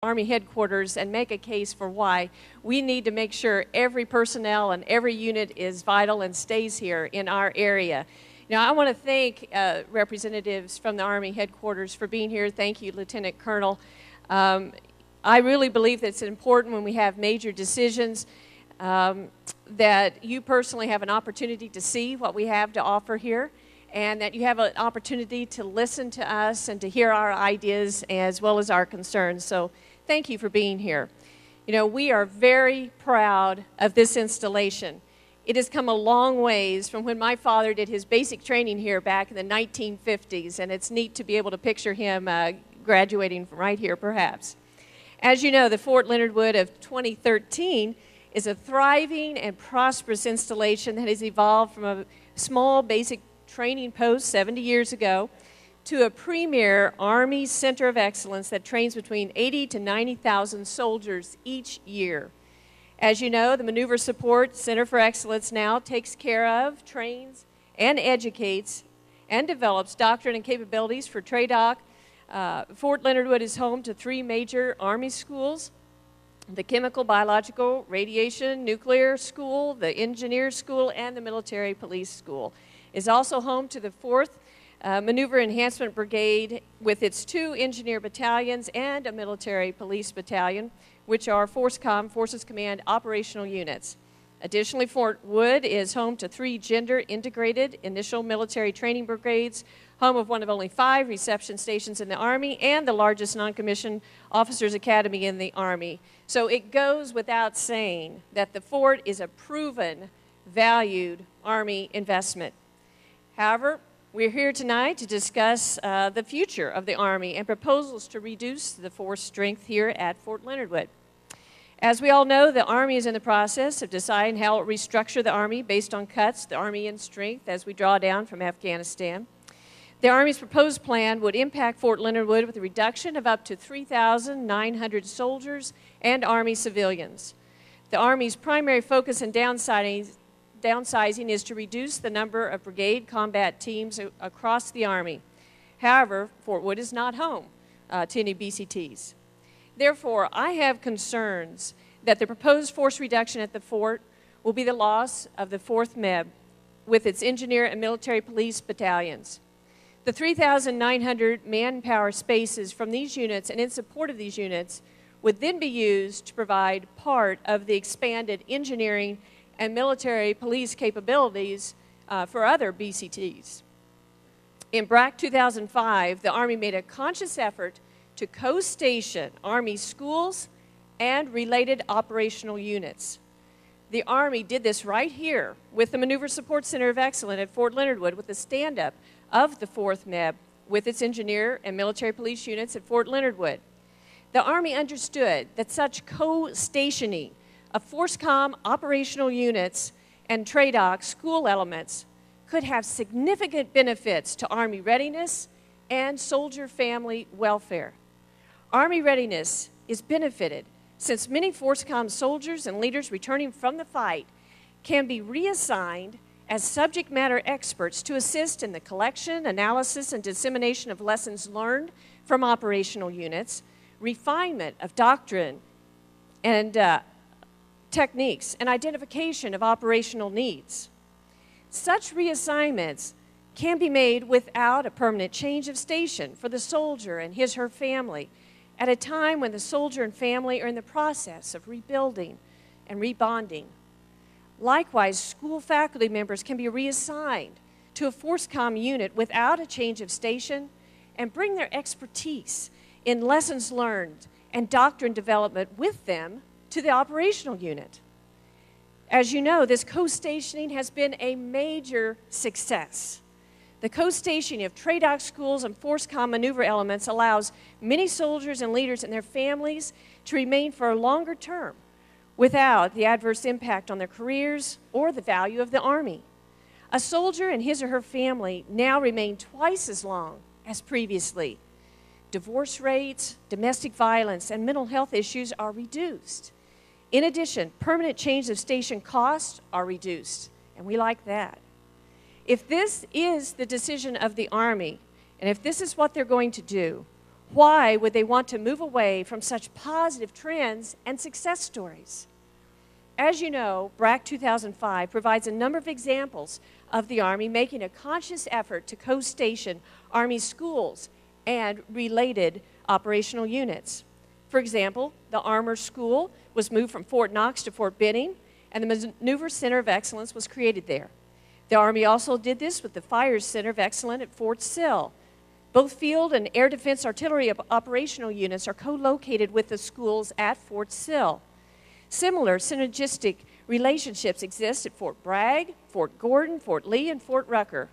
Army headquarters and make a case for why we need to make sure every personnel and every unit is vital and stays here in our area. Now, I want to thank representatives from the Army headquarters for being here. Thank you, Lieutenant Colonel. I really believe that it's important when we have major decisions that you personally have an opportunity to see what we have to offer here, and that you have an opportunity to listen to us and to hear our ideas as well as our concerns. So thank you for being here. You know, we are very proud of this installation. It has come a long ways from when my father did his basic training here back in the 1950s, and it's neat to be able to picture him graduating from right here, perhaps. As you know, the Fort Leonard Wood of 2013 is a thriving and prosperous installation that has evolved from a small basic training post 70 years ago to a premier Army Center of Excellence that trains between 80 to 90,000 soldiers each year. As you know, the Maneuver Support Center for Excellence now takes care of, trains, and educates and develops doctrine and capabilities for TRADOC. Fort Leonard Wood is home to 3 major Army schools: the Chemical, Biological, Radiation, Nuclear School, the Engineer School, and the Military Police School. Is also home to the 4th Maneuver Enhancement Brigade with its 2 engineer battalions and a military police battalion, which are FORCECOM, Forces Command Operational Units. Additionally, Fort Wood is home to 3 gender-integrated initial military training brigades, home of one of only 5 reception stations in the Army, and the largest non-commissioned officers academy in the Army. So it goes without saying that the fort is a proven, valued Army investment. However, we're here tonight to discuss the future of the Army and proposals to reduce the force strength here at Fort Leonard Wood. As we all know, the Army is in the process of deciding how it will restructure the Army based on cuts the Army in strength as we draw down from Afghanistan. The Army's proposed plan would impact Fort Leonard Wood with a reduction of up to 3,900 soldiers and Army civilians. The Army's primary focus in downsizing is to reduce the number of brigade combat teams across the Army. However, Fort Wood is not home to any BCTs. Therefore, I have concerns that the proposed force reduction at the fort will be the loss of the 4th MEB with its engineer and military police battalions. The 3,900 manpower spaces from these units and in support of these units would then be used to provide part of the expanded engineering and military police capabilities for other BCTs. In BRAC 2005, the Army made a conscious effort to co-station Army schools and related operational units. The Army did this right here with the Maneuver Support Center of Excellence at Fort Leonard Wood with the stand-up of the 4th MEB with its engineer and military police units at Fort Leonard Wood. The Army understood that such co-stationing of FORCECOM operational units and TRADOC school elements could have significant benefits to Army readiness and soldier family welfare. Army readiness is benefited since many FORCECOM soldiers and leaders returning from the fight can be reassigned as subject matter experts to assist in the collection, analysis, and dissemination of lessons learned from operational units, refinement of doctrine and techniques, and identification of operational needs. Such reassignments can be made without a permanent change of station for the soldier and his/her family at a time when the soldier and family are in the process of rebuilding and rebonding. Likewise, school faculty members can be reassigned to a FORCECOM unit without a change of station and bring their expertise in lessons learned and doctrine development with them to the operational unit. As you know, this co-stationing has been a major success. The co-stationing of TRADOC schools and FORCECOM maneuver elements allows many soldiers and leaders and their families to remain for a longer term without the adverse impact on their careers or the value of the Army. A soldier and his/her family now remain twice as long as previously. Divorce rates, domestic violence, and mental health issues are reduced. In addition, permanent change of station costs are reduced, and we like that. If this is the decision of the Army, and if this is what they're going to do, Why would they want to move away from such positive trends and success stories? As you know, BRAC 2005 provides a number of examples of the Army making a conscious effort to co-station Army schools and related operational units. For example, the Armor School was moved from Fort Knox to Fort Benning, and the Maneuver Center of Excellence was created there. The Army also did this with the Fire Center of Excellence at Fort Sill. Both field and air defense artillery operational units are co-located with the schools at Fort Sill. Similar synergistic relationships exist at Fort Bragg, Fort Gordon, Fort Lee, and Fort Rucker.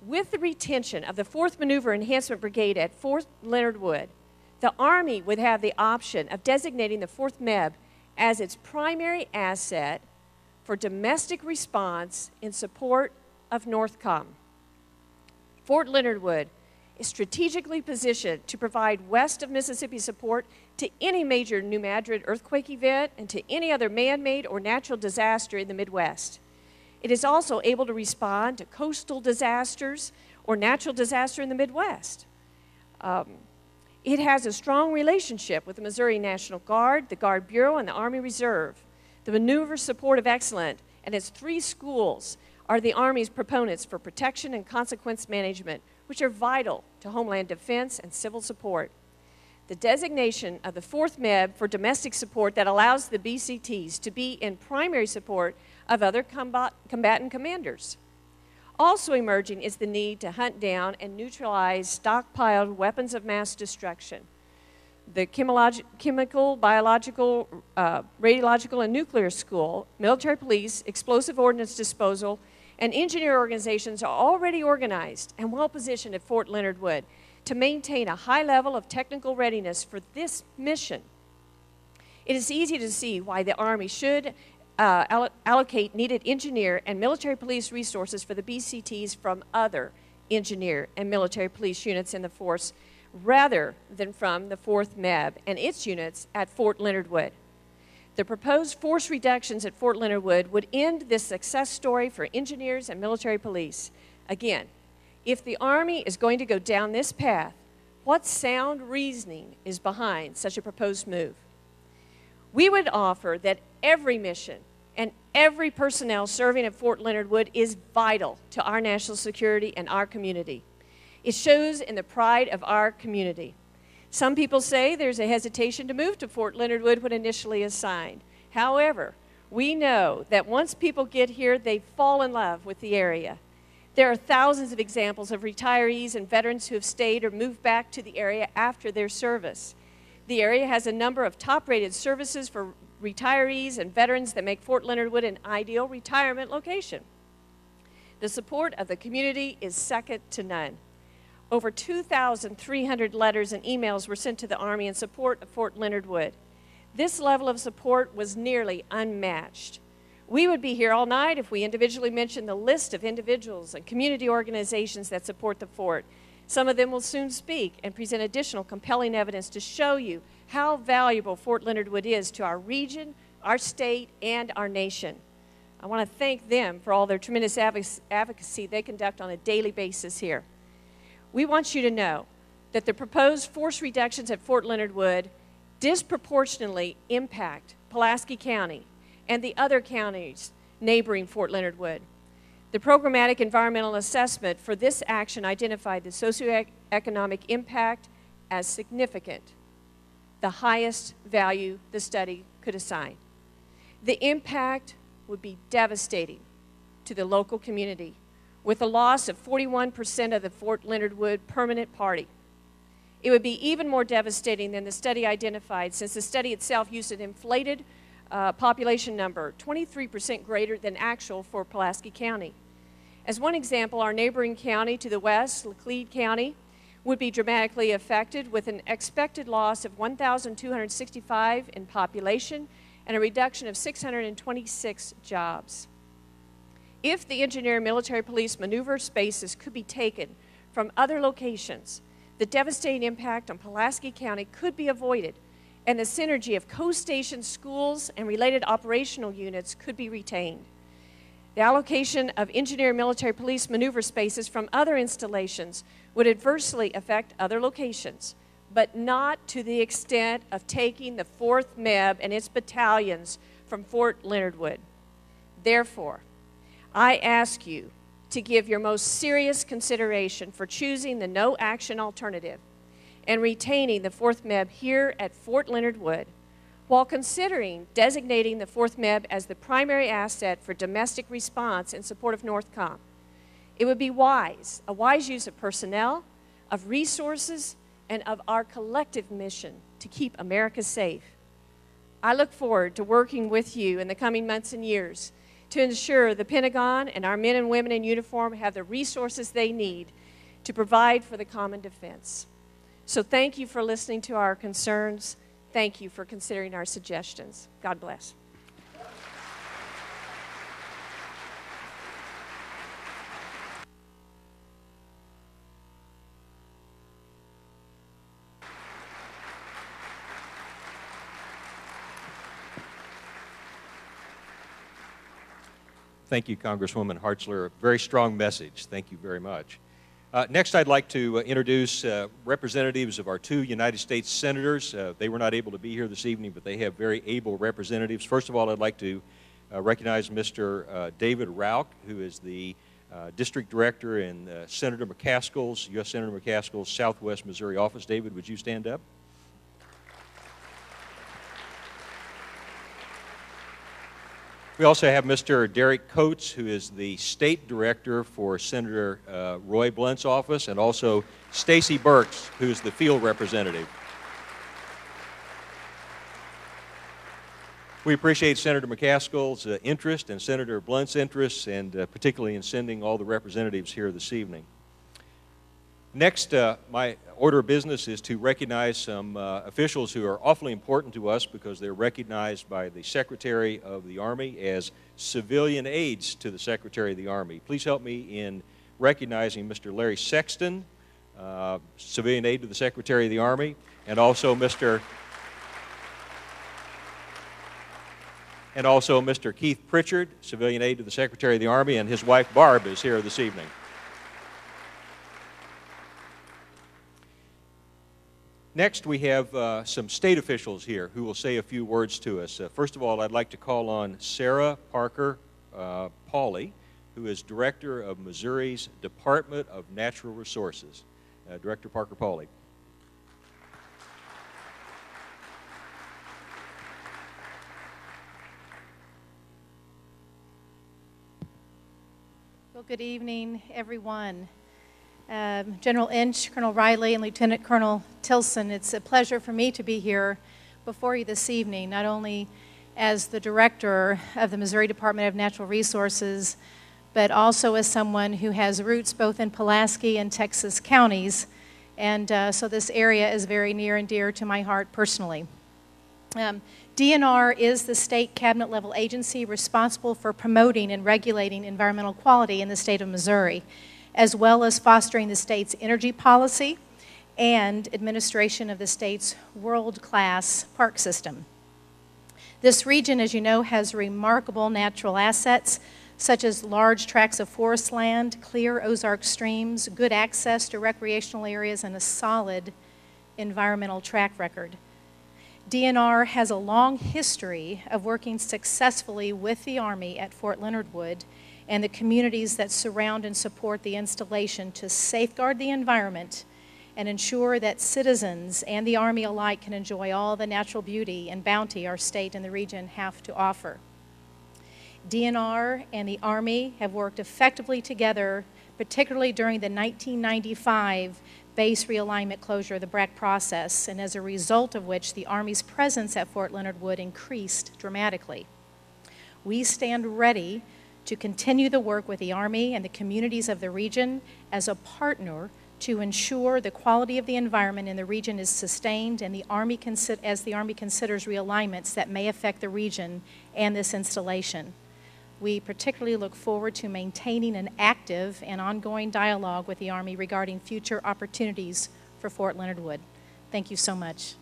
With the retention of the 4th Maneuver Enhancement Brigade at Fort Leonard Wood, the Army would have the option of designating the 4th MEB as its primary asset for domestic response in support of NORTHCOM. Fort Leonard Wood is strategically positioned to provide west of Mississippi support to any major New Madrid earthquake event and to any other man-made or natural disaster in the Midwest. It is also able to respond to coastal disasters or natural disaster in the Midwest. It has a strong relationship with the Missouri National Guard, the Guard Bureau, and the Army Reserve. The Maneuver Support of Excellence and its 3 schools are the Army's proponents for protection and consequence management, which are vital to homeland defense and civil support. The designation of the 4th MEB for domestic support that allows the BCTs to be in primary support of other combatant commanders. Also emerging is the need to hunt down and neutralize stockpiled weapons of mass destruction. The chemical, biological, radiological, and nuclear school, military police, explosive ordnance disposal, and engineer organizations are already organized and well-positioned at Fort Leonard Wood to maintain a high level of technical readiness for this mission. It is easy to see why the Army should allocate needed engineer and military police resources for the BCTs from other engineer and military police units in the force rather than from the 4th MEB and its units at Fort Leonard Wood. The proposed force reductions at Fort Leonard Wood would end this success story for engineers and military police. Again, if the Army is going to go down this path, what sound reasoning is behind such a proposed move? We would offer that every mission and every personnel serving at Fort Leonard Wood is vital to our national security and our community. It shows in the pride of our community. Some people say there's a hesitation to move to Fort Leonard Wood when initially assigned. However, we know that once people get here, they fall in love with the area. There are thousands of examples of retirees and veterans who have stayed or moved back to the area after their service. The area has a number of top-rated services for retirees and veterans that make Fort Leonard Wood an ideal retirement location. The support of the community is second to none. Over 2,300 letters and emails were sent to the Army in support of Fort Leonard Wood. This level of support was nearly unmatched. We would be here all night if we individually mentioned the list of individuals and community organizations that support the fort. Some of them will soon speak and present additional compelling evidence to show you how valuable Fort Leonard Wood is to our region, our state, and our nation. I want to thank them for all their tremendous advocacy they conduct on a daily basis here. We want you to know that the proposed force reductions at Fort Leonard Wood disproportionately impact Pulaski County and the other counties neighboring Fort Leonard Wood. The programmatic environmental assessment for this action identified the socioeconomic impact as significant, the highest value the study could assign. The impact would be devastating to the local community, with a loss of 41% of the Fort Leonard Wood permanent party. It would be even more devastating than the study identified, since the study itself used an inflated population number, 23% greater than actual for Pulaski County. As one example, our neighboring county to the west, Laclede County, would be dramatically affected with an expected loss of 1,265 in population and a reduction of 626 jobs. If the engineer and military police maneuver spaces could be taken from other locations, the devastating impact on Pulaski County could be avoided, and the synergy of co-station schools and related operational units could be retained. The allocation of engineer and military police maneuver spaces from other installations would adversely affect other locations, but not to the extent of taking the 4th MEB and its battalions from Fort Leonard Wood. Therefore, I ask you to give your most serious consideration for choosing the no-action alternative and retaining the 4th MEB here at Fort Leonard Wood, while considering designating the 4th MEB as the primary asset for domestic response in support of NORTHCOM. It would be wise, a wise use of personnel, of resources, and of our collective mission to keep America safe. I look forward to working with you in the coming months and years to ensure the Pentagon and our men and women in uniform have the resources they need to provide for the common defense. So thank you for listening to our concerns. Thank you for considering our suggestions. God bless. Thank you, Congresswoman Hartzler. A very strong message. Thank you very much. Next, I'd like to introduce representatives of our 2 United States senators. They were not able to be here this evening, but they have very able representatives. First of all, I'd like to recognize Mr. David Rauch, who is the District Director in Senator McCaskill's, U.S. Senator McCaskill's Southwest Missouri office. David, would you stand up? We also have Mr. Derek Coates, who is the State Director for Senator Roy Blunt's office, and also Stacy Burks, who is the field representative. We appreciate Senator McCaskill's interest and Senator Blunt's interest, and particularly in sending all the representatives here this evening. Next, my order of business is to recognize some officials who are awfully important to us because they're recognized by the Secretary of the Army as civilian aides to the Secretary of the Army. Please help me in recognizing Mr. Larry Sexton, civilian aide to the Secretary of the Army, and also Mr. Keith Pritchard, civilian aide to the Secretary of the Army, and his wife Barb is here this evening. Next, we have some state officials here who will say a few words to us. First of all, I'd like to call on Sarah Parker Pauley, who is Director of Missouri's Department of Natural Resources. Director Parker Pauley. Well, good evening, everyone. General Inch, Colonel Riley, and Lieutenant Colonel Tilson, it's a pleasure for me to be here before you this evening, not only as the Director of the Missouri Department of Natural Resources, but also as someone who has roots both in Pulaski and Texas counties, and so this area is very near and dear to my heart personally. DNR is the state cabinet level agency responsible for promoting and regulating environmental quality in the state of Missouri, as well as fostering the state's energy policy and administration of the state's world-class park system. This region, as you know, has remarkable natural assets, such as large tracts of forest land, clear Ozark streams, good access to recreational areas, and a solid environmental track record. DNR has a long history of working successfully with the Army at Fort Leonard Wood and the communities that surround and support the installation to safeguard the environment and ensure that citizens and the Army alike can enjoy all the natural beauty and bounty our state and the region have to offer. DNR and the Army have worked effectively together, particularly during the 1995 base realignment closure of the BRAC process, and as a result of which the Army's presence at Fort Leonard Wood increased dramatically. We stand ready to continue the work with the Army and the communities of the region as a partner to ensure the quality of the environment in the region is sustained and as the Army considers realignments that may affect the region and this installation. We particularly look forward to maintaining an active and ongoing dialogue with the Army regarding future opportunities for Fort Leonard Wood. Thank you so much.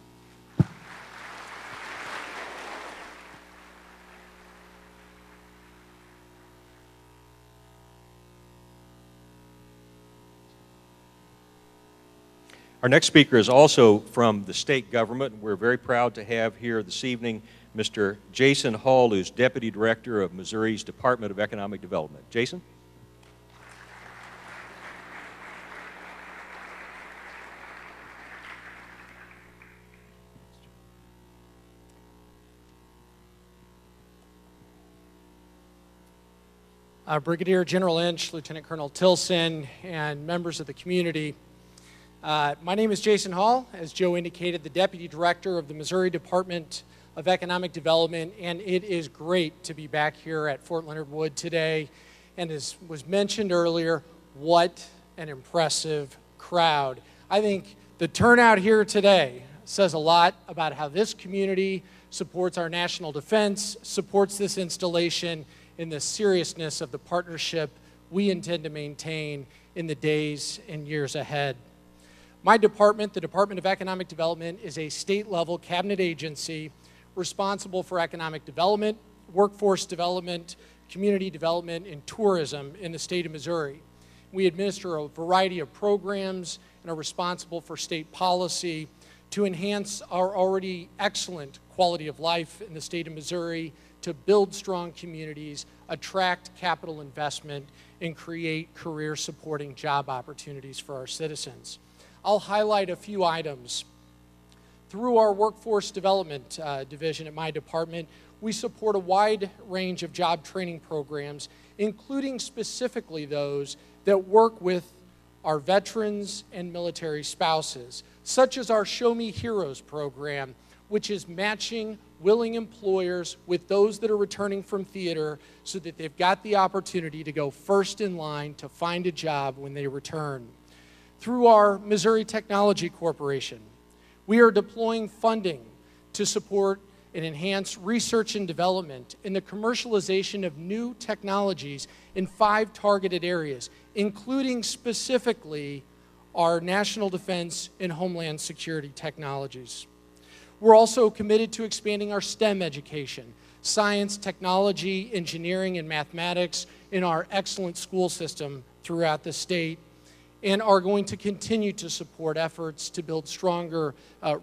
Our next speaker is also from the state government. We're very proud to have here this evening Mr. Jason Hall, who's Deputy Director of Missouri's Department of Economic Development. Jason? Brigadier General Inch, Lieutenant Colonel Tilson, and members of the community. My name is Jason Hall, as Joe indicated, the Deputy Director of the Missouri Department of Economic Development, and it is great to be back here at Fort Leonard Wood today. And as was mentioned earlier, what an impressive crowd. I think the turnout here today says a lot about how this community supports our national defense, supports this installation, in the seriousness of the partnership we intend to maintain in the days and years ahead. My department, the Department of Economic Development, is a state-level cabinet agency responsible for economic development, workforce development, community development, and tourism in the state of Missouri. We administer a variety of programs and are responsible for state policy to enhance our already excellent quality of life in the state of Missouri, to build strong communities, attract capital investment, and create career-supporting job opportunities for our citizens. I'll highlight a few items. Through our Workforce Development Division at my department, we support a wide range of job training programs, including specifically those that work with our veterans and military spouses, such as our Show Me Heroes program, which is matching willing employers with those that are returning from theater so that they've got the opportunity to go first in line to find a job when they return. Through our Missouri Technology Corporation, we are deploying funding to support and enhance research and development in the commercialization of new technologies in 5 targeted areas, including specifically our national defense and homeland security technologies. We're also committed to expanding our STEM education, science, technology, engineering, and mathematics in our excellent school system throughout the state, and are going to continue to support efforts to build stronger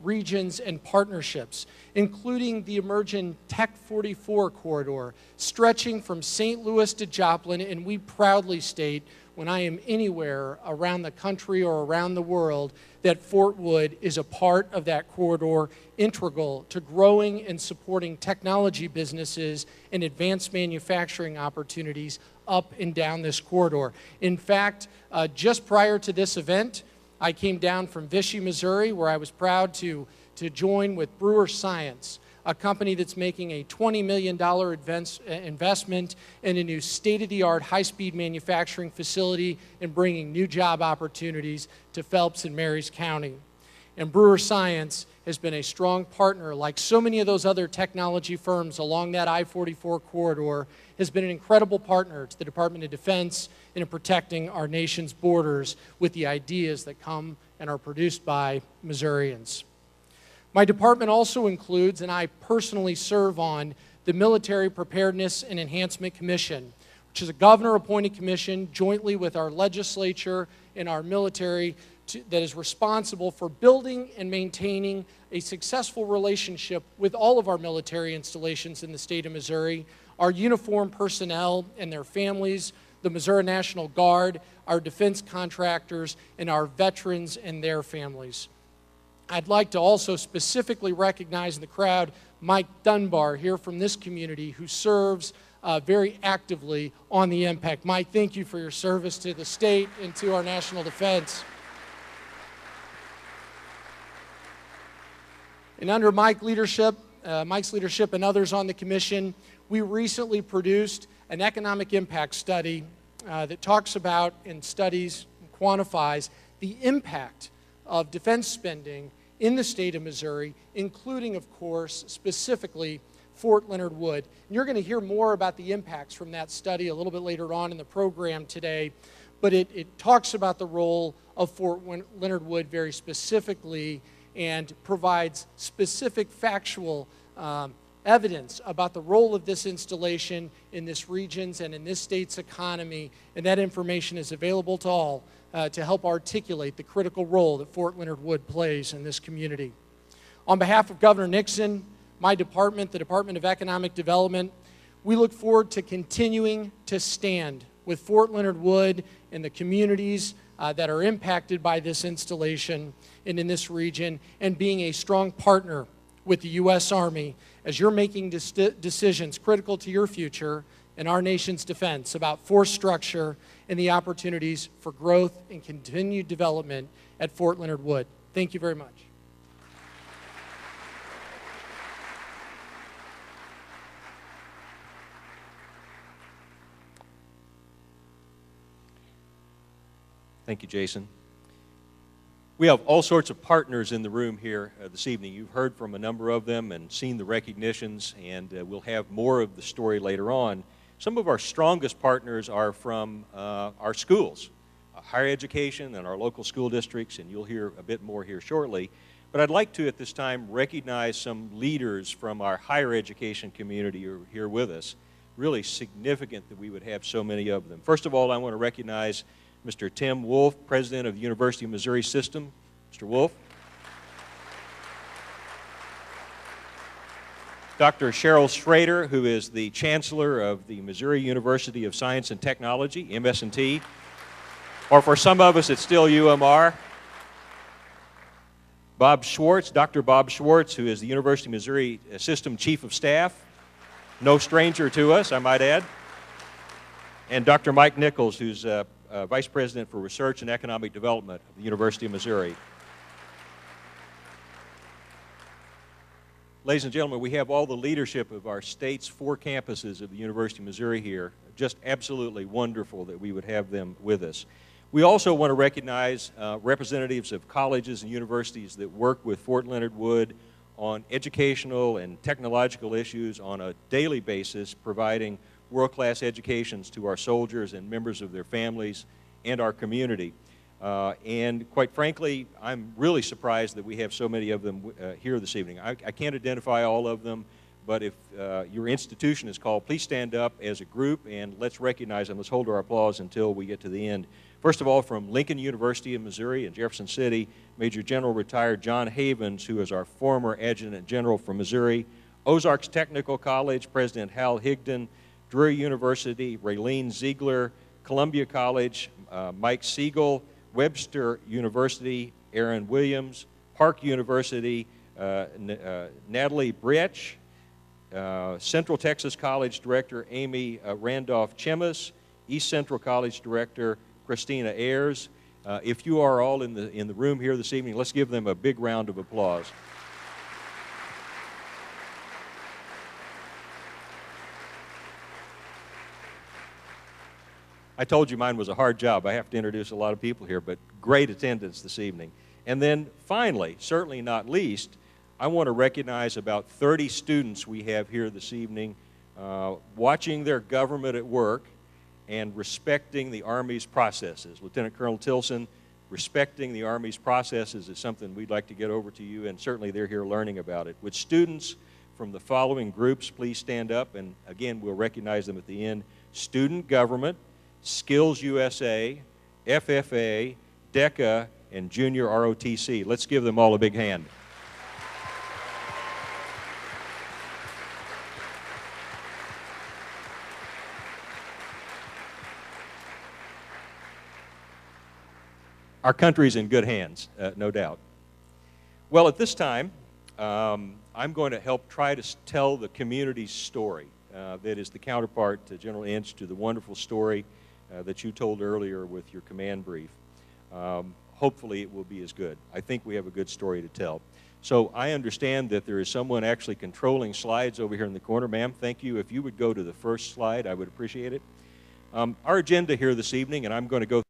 regions and partnerships, including the emerging Tech 44 corridor, stretching from St. Louis to Joplin, and we proudly state when I am anywhere around the country or around the world that Fort Wood is a part of that corridor, integral to growing and supporting technology businesses and advanced manufacturing opportunities up and down this corridor. In fact, just prior to this event, I came down from Vichy, Missouri, where I was proud to join with Brewer Science, a company that's making a $20 million investment in a new state-of-the-art high-speed manufacturing facility and bringing new job opportunities to Phelps and Marys County. And Brewer Science has been a strong partner, like so many of those other technology firms along that I-44 corridor, has been an incredible partner to the Department of Defense in protecting our nation's borders with the ideas that come and are produced by Missourians. My department also includes, and I personally serve on, the Military Preparedness and Enhancement Commission, which is a governor-appointed commission jointly with our legislature and our military that is responsible for building and maintaining a successful relationship with all of our military installations in the state of Missouri, our uniformed personnel and their families, the Missouri National Guard, our defense contractors, and our veterans and their families. I'd like to also specifically recognize in the crowd Mike Dunbar here from this community, who serves very actively on the impact. Mike, thank you for your service to the state and to our national defense. And under Mike's leadership and others on the commission, we recently produced an economic impact study that talks about and studies and quantifies the impact of defense spending in the state of Missouri, including, of course, specifically Fort Leonard Wood. And you're going to hear more about the impacts from that study a little bit later on in the program today, but it talks about the role of Fort Leonard Wood very specifically and provides specific factual evidence about the role of this installation in this region's and in this state's economy, and that information is available to all to help articulate the critical role that Fort Leonard Wood plays in this community. On behalf of Governor Nixon, my department, the Department of Economic Development, we look forward to continuing to stand with Fort Leonard Wood and the communities that are impacted by this installation and in this region, and being a strong partner with the U.S. Army as you're making decisions critical to your future and our nation's defense about force structure and the opportunities for growth and continued development at Fort Leonard Wood. Thank you very much. Thank you, Jason. We have all sorts of partners in the room here this evening. You've heard from a number of them and seen the recognitions, and we'll have more of the story later on. Some of our strongest partners are from our schools, higher education and our local school districts, and you'll hear a bit more here shortly. But I'd like to, at this time, recognize some leaders from our higher education community who are here with us. Really significant that we would have so many of them. First of all, I want to recognize Mr. Tim Wolf, President of the University of Missouri System. Mr. Wolf. Dr. Cheryl Schrader, who is the Chancellor of the Missouri University of Science and Technology, MS&T, or for some of us, it's still UMR. Bob Schwartz, Dr. Bob Schwartz, who is the University of Missouri System Chief of Staff, no stranger to us, I might add. And Dr. Mike Nichols, who's Vice President for Research and Economic Development of the University of Missouri. Ladies and gentlemen, we have all the leadership of our state's 4 campuses of the University of Missouri here. Just absolutely wonderful that we would have them with us. We also want to recognize representatives of colleges and universities that work with Fort Leonard Wood on educational and technological issues on a daily basis, providing world-class educations to our soldiers and members of their families and our community. And quite frankly, I'm really surprised that we have so many of them here this evening. I can't identify all of them, but if your institution is called, please stand up as a group and let's recognize them. Let's hold our applause until we get to the end. First of all, from Lincoln University in Missouri in Jefferson City, Major General retired John Havens, who is our former Adjutant General from Missouri. Ozarks Technical College, President Hal Higdon. Drury University, Raylene Ziegler. Columbia College, Mike Siegel. Webster University, Aaron Williams. Park University, Natalie Brech. Central Texas College Director Amy Randolph-Chemis. East Central College Director Christina Ayers. If you are all in the room here this evening, let's give them a big round of applause. I told you mine was a hard job. I have to introduce a lot of people here, but great attendance this evening. And then finally, certainly not least, I want to recognize about 30 students we have here this evening watching their government at work and respecting the Army's processes. Lieutenant Colonel Tilson, respecting the Army's processes is something we'd like to get over to you, and certainly they're here learning about it. Would students from the following groups please stand up, and again, we'll recognize them at the end. Student Government, Skills USA, FFA, DECA, and Junior ROTC. Let's give them all a big hand. Our country's in good hands, no doubt. Well, at this time, I'm going to help try to tell the community's story. That is the counterpart to General Inch to the wonderful story that you told earlier with your command brief. Hopefully it will be as good. I think we have a good story to tell. So I understand that there is someone actually controlling slides over here in the corner. Ma'am, thank you. If you would go to the first slide, I would appreciate it. Our agenda here this evening, and I'm going to go